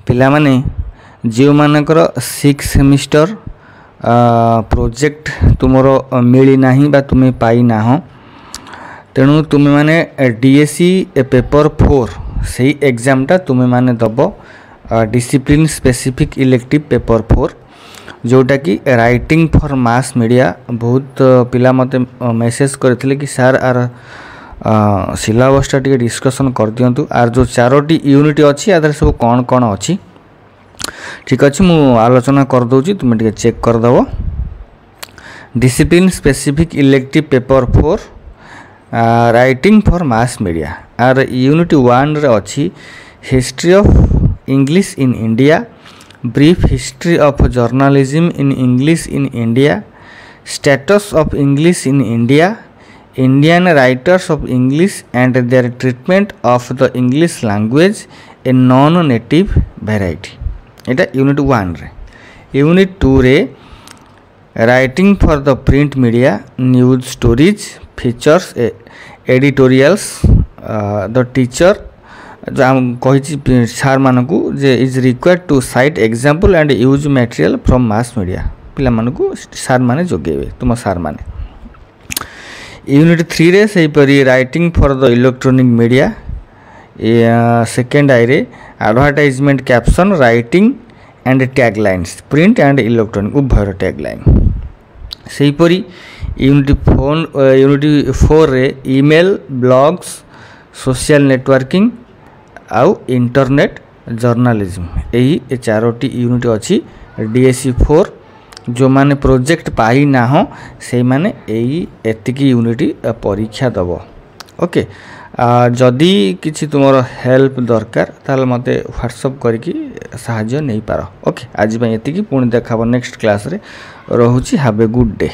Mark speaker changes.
Speaker 1: पिला माने जो मानकर 6 सेमिस्टर प्रोजेक्ट तुमरो मिली नाही बा तुम्हें पाई ना हो तेणु तुम्हें माने डीएससी पेपर 4 से एग्जामटा तुम्हें माने दब डिसिप्लिन स्पेसिफिक इलेक्टिव पेपर 4 जोटा कि राइटिंग फॉर मास मीडिया। बहुत पिला मते मेसेज करथिले कि सर आर सिलेबसटा टिके डिस्कशन कर दियंतु आर जो 4टी यूनिट अच्छी आधार सब कौन कौन अच्छी ठीक अच्छे मु आलोचना कर दूची तुम टिके चेक कर दबो। Discipline specific elective paper 4 writing for mass media आर यूनिट 1 रे अच्छी history of English in India, brief history of journalism in English in India, status of English in India, Indian writers of English and their treatment of the English language in non native variety. एटा unit 1 रे। Unit 2 रे writing for the print media, news stories, features, editorials, the teacher कही सार मानक जे is required to cite example and use material from mass media पिला मानक सार माने जोगेबे तुम सार माने। यूनिट 3 रे सही परी writing for the electronic media, second आई रे advertisement caption writing and taglines print and electronic उभयर टैगलाइन। सही परी यूनिट 4 रे ईमेल, ब्लॉग्स, सोशल नेटवर्किंग आउ इंटरनेट जर्नलिज्म यही 4टी यूनिट अच्छी डीएससी 4 जो माने प्रोजेक्ट पाई ना हो से माने यही एतिकी यूनिट परीक्षा दब। ओके जदि किसी तुमर हेल्प दरकार ताल मते व्हाट्सएप करके साहाय्य नहीं पार। ओके आज एतिकी पुणी देखा नेक्स्ट क्लास रे। रहुची हैव ए गुड डे।